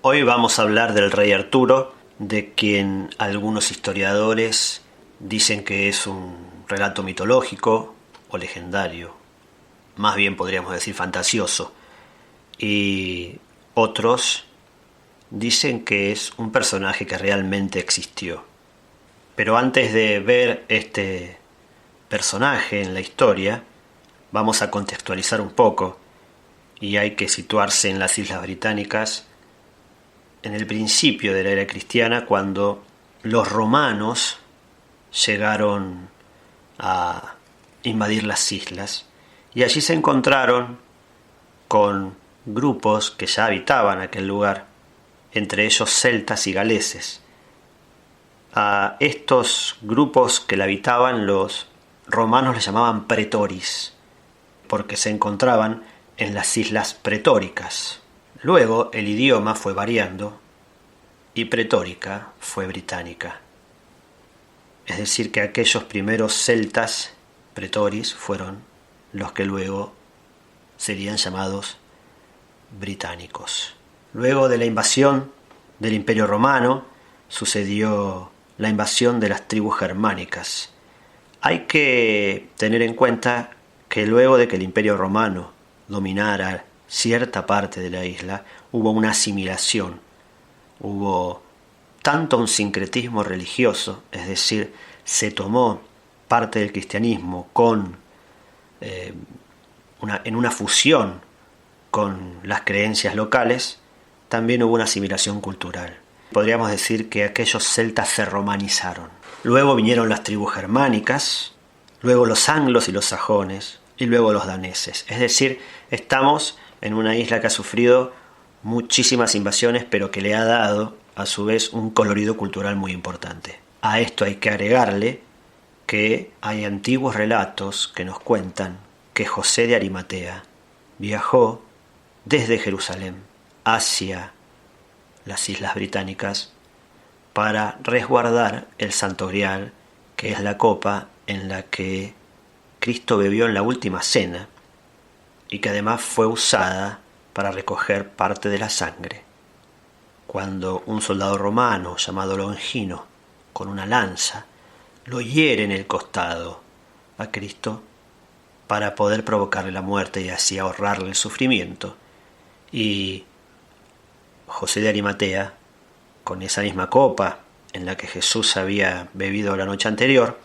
Hoy vamos a hablar del rey Arturo, de quien algunos historiadores dicen que es un relato mitológico o legendario, más bien podríamos decir fantasioso, y otros dicen que es un personaje que realmente existió. Pero antes de ver este personaje en la historia, vamos a contextualizar un poco, y hay que situarse en las Islas Británicas en el principio de la era cristiana, cuando los romanos llegaron a invadir las islas, y allí se encontraron con grupos que ya habitaban aquel lugar, entre ellos celtas y galeses. A estos grupos que la habitaban los romanos les llamaban pretoris, porque se encontraban en las islas pretóricas. Luego el idioma fue variando y pretórica fue británica. Es decir, que aquellos primeros celtas pretoris fueron los que luego serían llamados británicos. Luego de la invasión del Imperio Romano sucedió la invasión de las tribus germánicas. Hay que tener en cuenta que luego de que el Imperio Romano dominara cierta parte de la isla, hubo una asimilación, hubo tanto un sincretismo religioso, es decir, se tomó parte del cristianismo en una fusión con las creencias locales, también hubo una asimilación cultural. Podríamos decir que aquellos celtas se romanizaron. Luego vinieron las tribus germánicas, luego los anglos y los sajones, y luego los daneses. Es decir, estamos en una isla que ha sufrido muchísimas invasiones, pero que le ha dado, a su vez, un colorido cultural muy importante. A esto hay que agregarle que hay antiguos relatos que nos cuentan que José de Arimatea viajó desde Jerusalén hacia las Islas Británicas para resguardar el Santo Grial, que es la copa en la que Cristo bebió en la última cena y que además fue usada para recoger parte de la sangre. Cuando un soldado romano llamado Longino, con una lanza, lo hiere en el costado a Cristo para poder provocarle la muerte y así ahorrarle el sufrimiento. Y José de Arimatea, con esa misma copa en la que Jesús había bebido la noche anterior,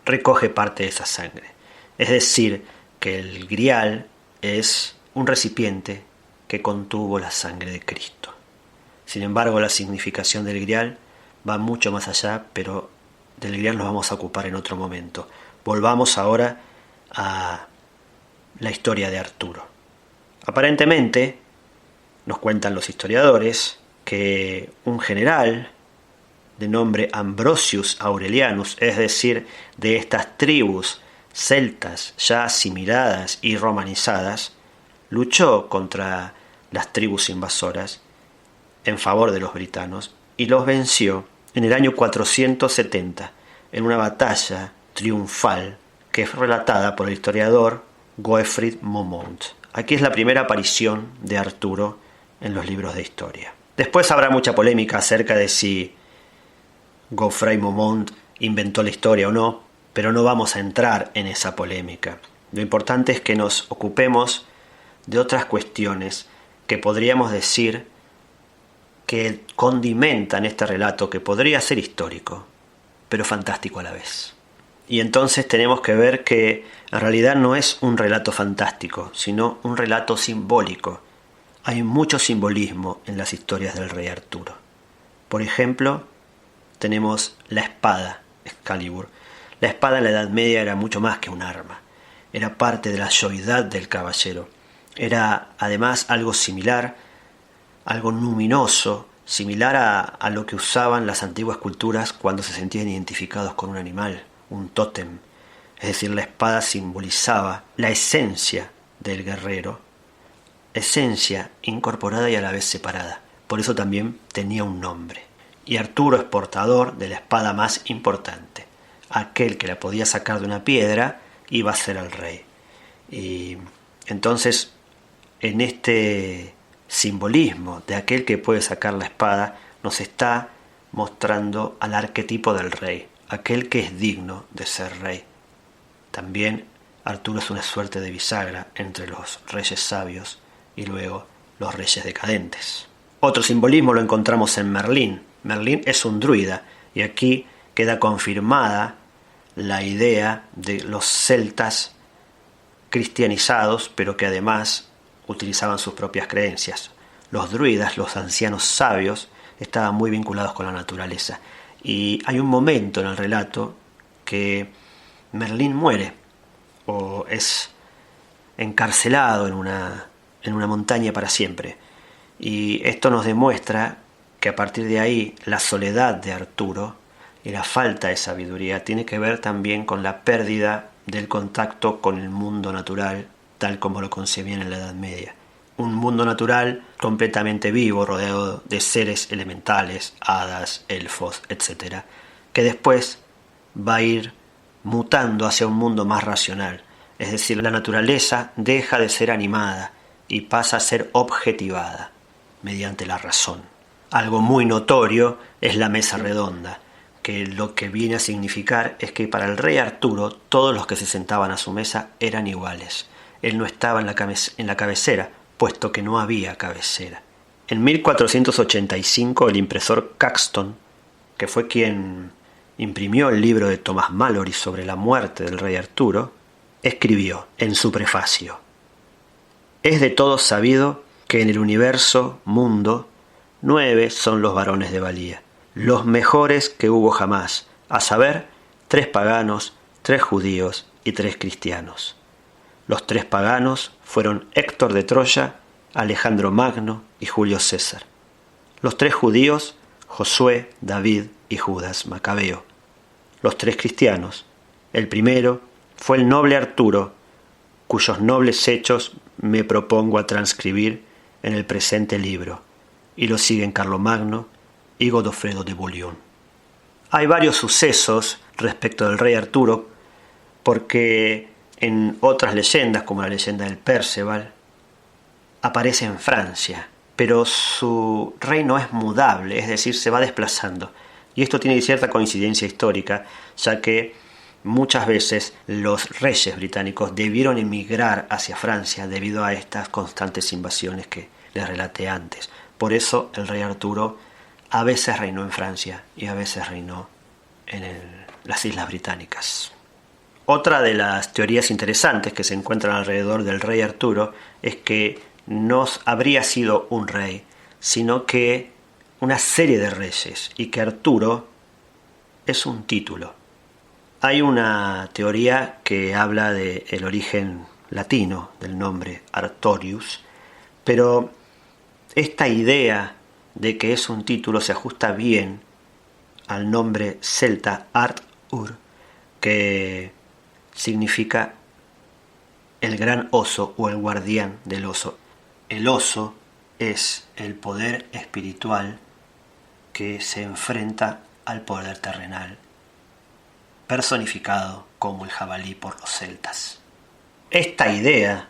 recoge parte de esa sangre. Es decir, que el grial es un recipiente que contuvo la sangre de Cristo. Sin embargo, la significación del grial va mucho más allá, pero del grial nos vamos a ocupar en otro momento. Volvamos ahora a la historia de Arturo. Aparentemente, nos cuentan los historiadores que un general de nombre Ambrosius Aurelianus, es decir, de estas tribus celtas ya asimiladas y romanizadas, luchó contra las tribus invasoras en favor de los britanos y los venció en el año 470 en una batalla triunfal que es relatada por el historiador Geoffrey Momont. Aquí es la primera aparición de Arturo en los libros de historia. Después habrá mucha polémica acerca de si Geoffrey Momont inventó la historia o no, pero no vamos a entrar en esa polémica. Lo importante es que nos ocupemos de otras cuestiones que podríamos decir que condimentan este relato, que podría ser histórico, pero fantástico a la vez. Y entonces tenemos que ver que en realidad no es un relato fantástico, sino un relato simbólico. Hay mucho simbolismo en las historias del rey Arturo. Por ejemplo, tenemos la espada, Excalibur. La espada en la Edad Media era mucho más que un arma. Era parte de la yoidad del caballero. Era además algo similar, algo luminoso, similar a lo que usaban las antiguas culturas cuando se sentían identificados con un animal, un tótem. Es decir, la espada simbolizaba la esencia del guerrero, esencia incorporada y a la vez separada. Por eso también tenía un nombre. Y Arturo es portador de la espada más importante. Aquel que la podía sacar de una piedra iba a ser el rey. Y entonces, en este simbolismo de aquel que puede sacar la espada nos está mostrando al arquetipo del rey, aquel que es digno de ser rey. También Arturo es una suerte de bisagra entre los reyes sabios y luego los reyes decadentes. Otro simbolismo lo encontramos en Merlín. Merlín es un druida y aquí queda confirmada la idea de los celtas cristianizados, pero que además utilizaban sus propias creencias. Los druidas, los ancianos sabios, estaban muy vinculados con la naturaleza. Y hay un momento en el relato que Merlín muere o es encarcelado en una montaña para siempre. Y esto nos demuestra que a partir de ahí la soledad de Arturo y la falta de sabiduría tiene que ver también con la pérdida del contacto con el mundo natural tal como lo concebían en la Edad Media. Un mundo natural completamente vivo, rodeado de seres elementales, hadas, elfos, etc., que después va a ir mutando hacia un mundo más racional. Es decir, la naturaleza deja de ser animada y pasa a ser objetivada mediante la razón. Algo muy notorio es la mesa redonda, que lo que viene a significar es que para el rey Arturo todos los que se sentaban a su mesa eran iguales. Él no estaba en la cabecera, puesto que no había cabecera. En 1485 el impresor Caxton, que fue quien imprimió el libro de Thomas Malory sobre la muerte del rey Arturo, escribió en su prefacio: «Es de todos sabido que en el universo, mundo, 9 son los varones de valía, los mejores que hubo jamás, a saber, 3 paganos, 3 judíos y 3 cristianos. Los 3 paganos fueron Héctor de Troya, Alejandro Magno y Julio César. Los 3 judíos, Josué, David y Judas Macabeo. Los 3 cristianos, el primero fue el noble Arturo, cuyos nobles hechos me propongo a transcribir en el presente libro, y lo siguen Carlomagno y Godofredo de Bouillon». Hay varios sucesos respecto del rey Arturo, porque en otras leyendas, como la leyenda del Perceval, aparece en Francia, pero su reino es mudable, es decir, se va desplazando. Y esto tiene cierta coincidencia histórica, ya que muchas veces los reyes británicos debieron emigrar hacia Francia debido a estas constantes invasiones que les relaté antes. Por eso el rey Arturo a veces reinó en Francia y a veces reinó en las Islas Británicas. Otra de las teorías interesantes que se encuentran alrededor del rey Arturo es que no habría sido un rey, sino que una serie de reyes, y que Arturo es un título. Hay una teoría que habla del origen latino del nombre Artorius, pero esta idea de que es un título se ajusta bien al nombre celta Art-Ur, que significa el gran oso o el guardián del oso. El oso es el poder espiritual que se enfrenta al poder terrenal, personificado como el jabalí por los celtas. Esta idea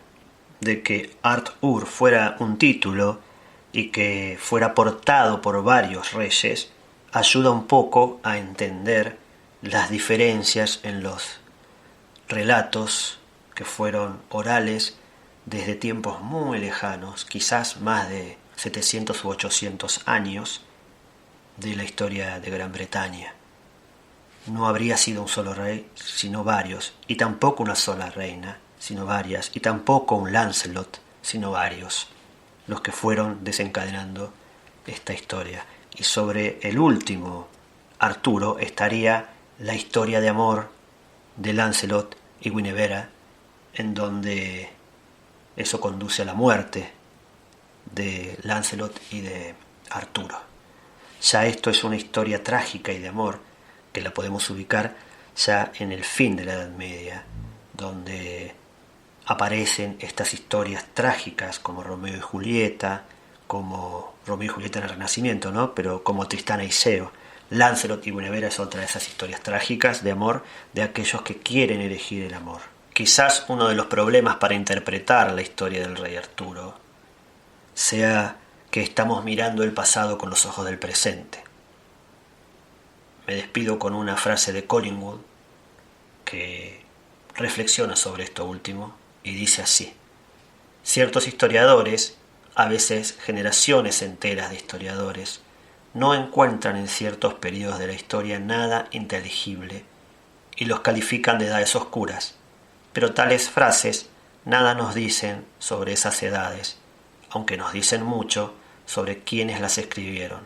de que Art-Ur fuera un título y que fuera portado por varios reyes ayuda un poco a entender las diferencias en los relatos que fueron orales desde tiempos muy lejanos, quizás más de 700 u 800 años de la historia de Gran Bretaña. No habría sido un solo rey, sino varios, y tampoco una sola reina, sino varias, y tampoco un Lancelot, sino varios, los que fueron desencadenando esta historia. Y sobre el último, Arturo, estaría la historia de amor de Lancelot y Guinevere, en donde eso conduce a la muerte de Lancelot y de Arturo. Ya esto es una historia trágica y de amor que la podemos ubicar ya en el fin de la Edad Media, donde aparecen estas historias trágicas como Romeo y Julieta, como Romeo y Julieta en el Renacimiento, ¿no? Pero como Tristán e Iseo. Lancelot y Guinevere es otra de esas historias trágicas de amor de aquellos que quieren elegir el amor. Quizás uno de los problemas para interpretar la historia del rey Arturo sea que estamos mirando el pasado con los ojos del presente. Me despido con una frase de Collingwood que reflexiona sobre esto último y dice así: ciertos historiadores, a veces generaciones enteras de historiadores, no encuentran en ciertos periodos de la historia nada inteligible y los califican de edades oscuras, pero tales frases nada nos dicen sobre esas edades, aunque nos dicen mucho sobre quienes las escribieron,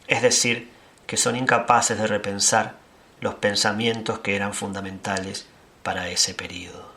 es decir, que son incapaces de repensar los pensamientos que eran fundamentales para ese período.